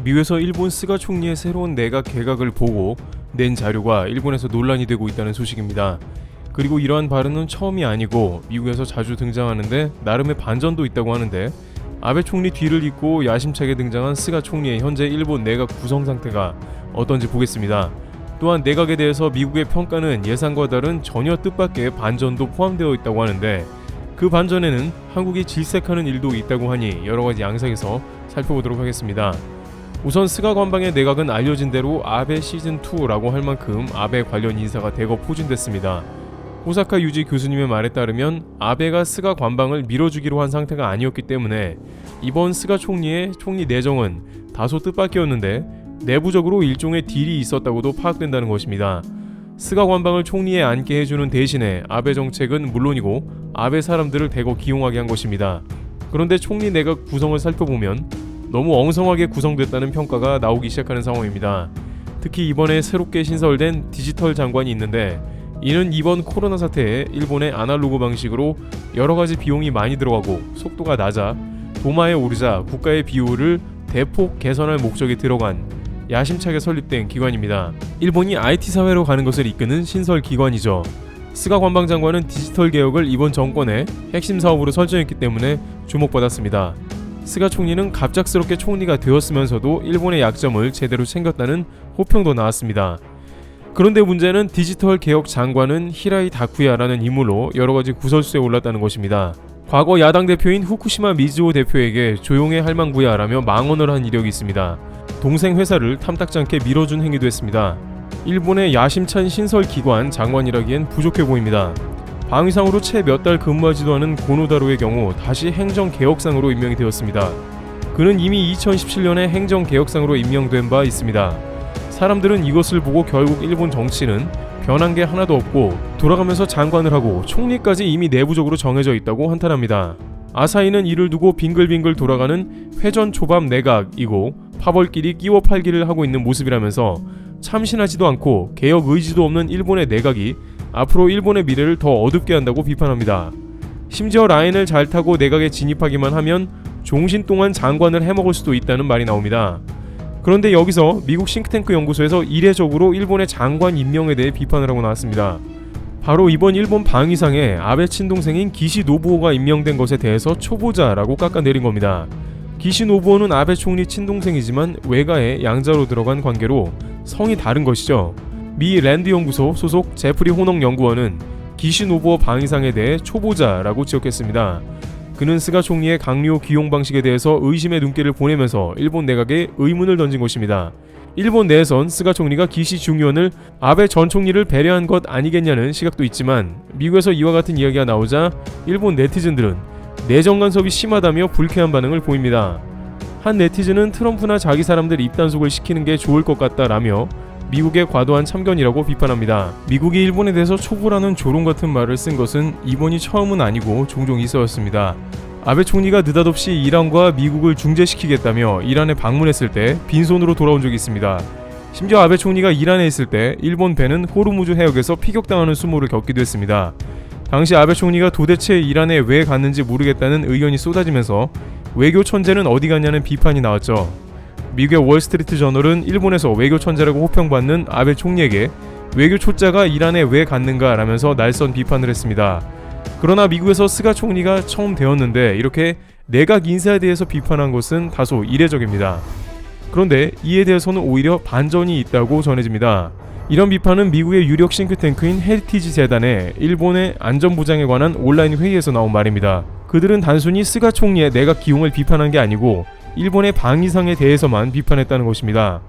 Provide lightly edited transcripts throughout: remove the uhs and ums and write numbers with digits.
미국에서 일본 스가 총리의 새로운 내각 개각을 보고 낸 자료가 일본에서 논란이 되고 있다는 소식입니다. 그리고 이러한 발언은 처음이 아니고 미국에서 자주 등장하는데 나름의 반전도 있다고 하는데, 아베 총리 뒤를 잇고 야심차게 등장한 스가 총리의 현재 일본 내각 구성 상태가 어떤지 보겠습니다. 또한 내각에 대해서 미국의 평가는 예상과 다른 전혀 뜻밖의 반전도 포함되어 있다고 하는데, 그 반전에는 한국이 질색하는 일도 있다고 하니 여러가지 양상에서 살펴보도록 하겠습니다. 우선 스가 관방의 내각은 알려진 대로 아베 시즌2라고 할 만큼 아베 관련 인사가 대거 포진됐습니다. 호사카 유지 교수님의 말에 따르면 아베가 스가 관방을 밀어주기로 한 상태가 아니었기 때문에 이번 스가 총리의 총리 내정은 다소 뜻밖이었는데 내부적으로 일종의 딜이 있었다고도 파악된다는 것입니다. 스가 관방을 총리에 앉게 해주는 대신에 아베 정책은 물론이고 아베 사람들을 대거 기용하게 한 것입니다. 그런데 총리 내각 구성을 살펴보면 너무 엉성하게 구성됐다는 평가가 나오기 시작하는 상황입니다. 특히 이번에 새롭게 신설된 디지털 장관이 있는데, 이는 이번 코로나 사태에 일본의 아날로그 방식으로 여러가지 비용이 많이 들어가고 속도가 낮아 도마에 오르자 국가의 비율을 대폭 개선할 목적이 들어간 야심차게 설립된 기관입니다. 일본이 IT 사회로 가는 것을 이끄는 신설 기관이죠. 스가 관방장관은 디지털 개혁을 이번 정권의 핵심 사업으로 설정했기 때문에 주목받았습니다. 스가 총리는 갑작스럽게 총리가 되었으면서도 일본의 약점을 제대로 챙겼다는 호평도 나왔습니다. 그런데 문제는 디지털 개혁 장관은 히라이 다쿠야라는 인물로 여러가지 구설수에 올랐다는 것입니다. 과거 야당 대표인 후쿠시마 미즈오 대표에게 조용해 할망구야라며 망언을 한 이력이 있습니다. 동생 회사를 탐탁지 않게 밀어준 행위도 했습니다. 일본의 야심찬 신설 기관 장관이라기엔 부족해 보입니다. 방위상으로 채 몇 달 근무하지도 않은 고노다로의 경우 다시 행정개혁상으로 임명이 되었습니다. 그는 이미 2017년에 행정개혁상으로 임명된 바 있습니다. 사람들은 이것을 보고 결국 일본 정치는 변한 게 하나도 없고 돌아가면서 장관을 하고 총리까지 이미 내부적으로 정해져 있다고 한탄합니다. 아사히는 이를 두고 빙글빙글 돌아가는 회전 초밥 내각이고 파벌끼리 끼워 팔기를 하고 있는 모습이라면서 참신하지도 않고 개혁 의지도 없는 일본의 내각이 앞으로 일본의 미래를 더 어둡게 한다고 비판합니다. 심지어 라인을 잘 타고 내각에 진입하기만 하면 종신 동안 장관을 해먹을 수도 있다는 말이 나옵니다. 그런데 여기서 미국 싱크탱크 연구소에서 이례적으로 일본의 장관 임명에 대해 비판을 하고 나왔습니다. 바로 이번 일본 방위상에 아베 친동생인 기시 노부오가 임명된 것에 대해서 초보자라고 깎아내린 겁니다. 기시 노부오는 아베 총리 친동생이지만 외가에 양자로 들어간 관계로 성이 다른 것이죠. 미 랜드 연구소 소속 제프리 호농 연구원은 기시 노부오 방위상에 대해 초보자라고 지적했습니다. 그는 스가 총리의 강요 기용 방식에 대해서 의심의 눈길을 보내면서 일본 내각에 의문을 던진 것입니다. 일본 내에선 스가 총리가 기시 중의원을 아베 전 총리를 배려한 것 아니겠냐는 시각도 있지만, 미국에서 이와 같은 이야기가 나오자 일본 네티즌들은 내정 간섭이 심하다며 불쾌한 반응을 보입니다. 한 네티즌은 트럼프나 자기 사람들 입단속을 시키는 게 좋을 것 같다라며 미국의 과도한 참견이라고 비판합니다. 미국이 일본에 대해서 초보라는 조롱 같은 말을 쓴 것은 이번이 처음은 아니고 종종 있어왔습니다. 아베 총리가 느닷없이 이란과 미국을 중재시키겠다며 이란에 방문했을 때 빈손으로 돌아온 적이 있습니다. 심지어 아베 총리가 이란에 있을 때 일본 배는 호르무즈 해역에서 피격당하는 수모를 겪기도 했습니다. 당시 아베 총리가 도대체 이란에 왜 갔는지 모르겠다는 의견이 쏟아지면서 외교 천재는 어디 갔냐는 비판이 나왔죠. 미국의 월스트리트 저널은 일본에서 외교 천재라고 호평받는 아베 총리에게 외교 초짜가 이란에 왜 갔는가 라면서 날선 비판을 했습니다. 그러나 미국에서 스가 총리가 처음 되었는데 이렇게 내각 인사에 대해서 비판한 것은 다소 이례적입니다. 그런데 이에 대해서는 오히려 반전이 있다고 전해집니다. 이런 비판은 미국의 유력 싱크탱크인 헤리티지 재단의 일본의 안전보장에 관한 온라인 회의에서 나온 말입니다. 그들은 단순히 스가 총리의 내각 기용을 비판한 게 아니고 일본의 방위상에 대해서만 비판했다는 것입니다.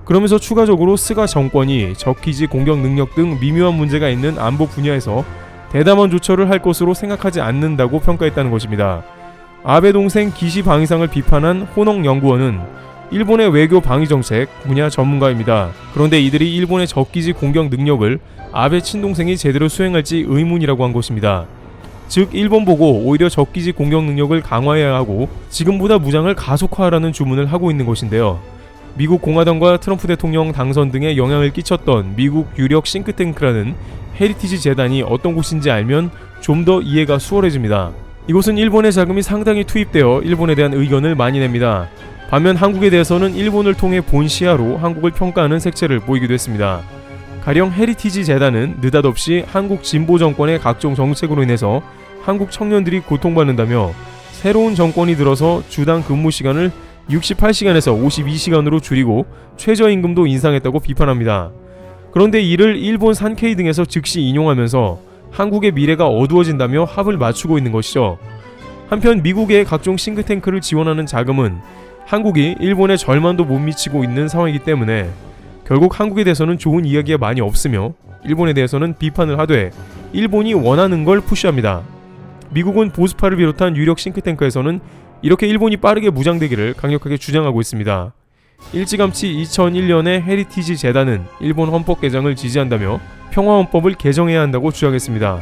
그러면서 추가적으로 스가 정권이 적기지 공격 능력 등 미묘한 문제가 있는 안보 분야에서 대담한 조처를 할 것으로 생각하지 않는다고 평가했다는 것입니다. 아베 동생 기시 방위상을 비판한 호농 연구원은 일본의 외교 방위 정책 분야 전문가입니다. 그런데 이들이 일본의 적기지 공격 능력을 아베 친동생이 제대로 수행할지 의문이라고 한 것입니다. 즉 일본 보고 오히려 적기지 공격 능력을 강화해야 하고 지금보다 무장을 가속화하라는 주문을 하고 있는 것인데요. 미국 공화당과 트럼프 대통령 당선 등에 영향을 끼쳤던 미국 유력 싱크탱크라는 헤리티지 재단이 어떤 곳인지 알면 좀 더 이해가 수월해집니다. 이곳은 일본의 자금이 상당히 투입되어 일본에 대한 의견을 많이 냅니다. 반면 한국에 대해서는 일본을 통해 본 시야로 한국을 평가하는 색채를 보이기도 했습니다. 가령 헤리티지 재단은 느닷없이 한국 진보 정권의 각종 정책으로 인해서 한국 청년들이 고통받는다며 새로운 정권이 들어서 주당 근무 시간을 68시간에서 52시간으로 줄이고 최저임금도 인상했다고 비판합니다. 그런데 이를 일본 산케이 등에서 즉시 인용하면서 한국의 미래가 어두워진다며 합을 맞추고 있는 것이죠. 한편 미국의 각종 싱크탱크를 지원하는 자금은 한국이 일본에 절반도 못 미치고 있는 상황이기 때문에 결국 한국에 대해서는 좋은 이야기가 많이 없으며 일본에 대해서는 비판을 하되 일본이 원하는 걸 푸시합니다. 미국은 보수파를 비롯한 유력 싱크탱크에서는 이렇게 일본이 빠르게 무장되기를 강력하게 주장하고 있습니다. 일찌감치 2001년에 헤리티지 재단은 일본 헌법 개정을 지지한다며 평화헌법을 개정해야 한다고 주장했습니다.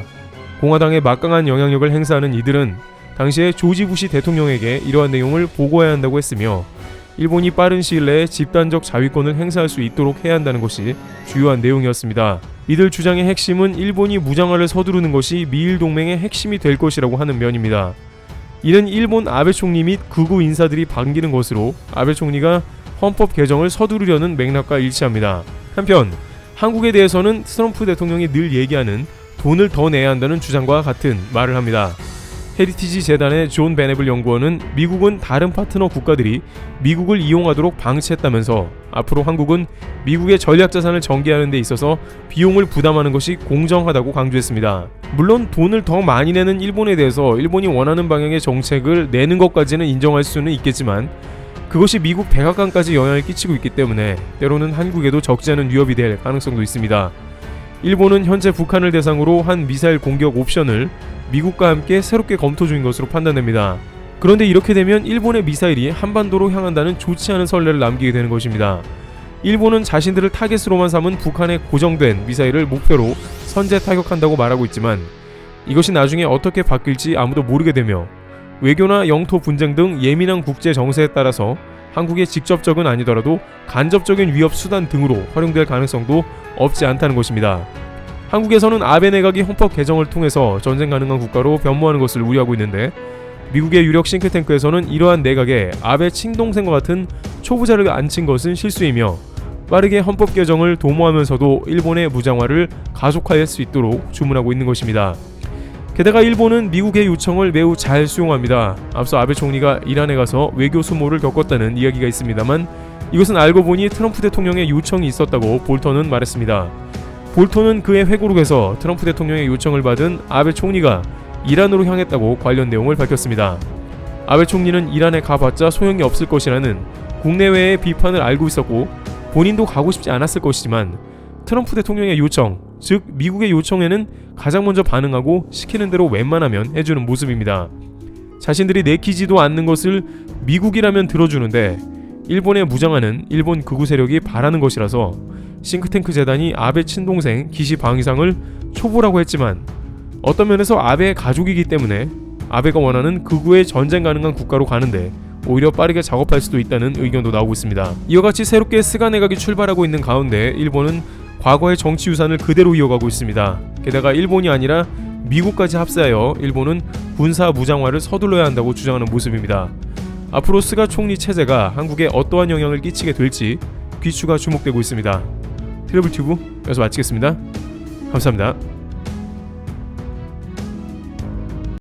공화당의 막강한 영향력을 행사하는 이들은 당시에 조지 부시 대통령에게 이러한 내용을 보고해야 한다고 했으며 일본이 빠른 시일 내에 집단적 자위권을 행사할 수 있도록 해야 한다는 것이 주요한 내용이었습니다. 이들 주장의 핵심은 일본이 무장화를 서두르는 것이 미일 동맹의 핵심이 될 것이라고 하는 면입니다. 이는 일본 아베 총리 및 극우 인사들이 반기는 것으로 아베 총리가 헌법 개정을 서두르려는 맥락과 일치합니다. 한편 한국에 대해서는 트럼프 대통령이 늘 얘기하는 돈을 더 내야 한다는 주장과 같은 말을 합니다. 헤리티지 재단의 존 베네블 연구원은 미국은 다른 파트너 국가들이 미국을 이용하도록 방치했다면서 앞으로 한국은 미국의 전략자산을 전개하는 데 있어서 비용을 부담하는 것이 공정하다고 강조했습니다. 물론 돈을 더 많이 내는 일본에 대해서 일본이 원하는 방향의 정책을 내는 것까지는 인정할 수는 있겠지만 그것이 미국 백악관까지 영향을 끼치고 있기 때문에 때로는 한국에도 적지 않은 위협이 될 가능성도 있습니다. 일본은 현재 북한을 대상으로 한 미사일 공격 옵션을 미국과 함께 새롭게 검토 중인 것으로 판단됩니다. 그런데 이렇게 되면 일본의 미사일이 한반도로 향한다는 좋지 않은 선례를 남기게 되는 것입니다. 일본은 자신들을 타겟으로만 삼은 북한의 고정된 미사일을 목표로 선제 타격한다고 말하고 있지만 이것이 나중에 어떻게 바뀔지 아무도 모르게 되며 외교나 영토 분쟁 등 예민한 국제 정세에 따라서 한국의 직접적은 아니더라도 간접적인 위협 수단 등으로 활용될 가능성도 없지 않다는 것입니다. 한국에서는 아베 내각이 헌법 개정을 통해서 전쟁 가능한 국가로 변모하는 것을 우려하고 있는데 미국의 유력 싱크탱크에서는 이러한 내각에 아베 친동생과 같은 초부자를 앉힌 것은 실수이며 빠르게 헌법 개정을 도모하면서도 일본의 무장화를 가속화할 수 있도록 주문하고 있는 것입니다. 게다가 일본은 미국의 요청을 매우 잘 수용합니다. 앞서 아베 총리가 이란에 가서 외교 수모를 겪었다는 이야기가 있습니다만 이것은 알고 보니 트럼프 대통령의 요청이 있었다고 볼턴은 말했습니다. 볼턴은 그의 회고록에서 트럼프 대통령의 요청을 받은 아베 총리가 이란으로 향했다고 관련 내용을 밝혔습니다. 아베 총리는 이란에 가봤자 소용이 없을 것이라는 국내외의 비판을 알고 있었고 본인도 가고 싶지 않았을 것이지만 트럼프 대통령의 요청, 즉 미국의 요청에는 가장 먼저 반응하고 시키는 대로 웬만하면 해주는 모습입니다. 자신들이 내키지도 않는 것을 미국이라면 들어주는데 일본의 무장화는 일본 극우 세력이 바라는 것이라서 싱크탱크 재단이 아베 친동생 기시 방위상을 초보라고 했지만 어떤 면에서 아베의 가족이기 때문에 아베가 원하는 극우의 전쟁 가능한 국가로 가는데 오히려 빠르게 작업할 수도 있다는 의견도 나오고 있습니다. 이와 같이 새롭게 스가 내각이 출발하고 있는 가운데 일본은 과거의 정치 유산을 그대로 이어가고 있습니다. 게다가 일본이 아니라 미국까지 합세하여 일본은 군사 무장화를 서둘러야 한다고 주장하는 모습입니다. 앞으로 스가 총리 체제가 한국에 어떠한 영향을 끼치게 될지 귀추가 주목되고 있습니다. 트래블튜브 여기서 마치겠습니다. 감사합니다.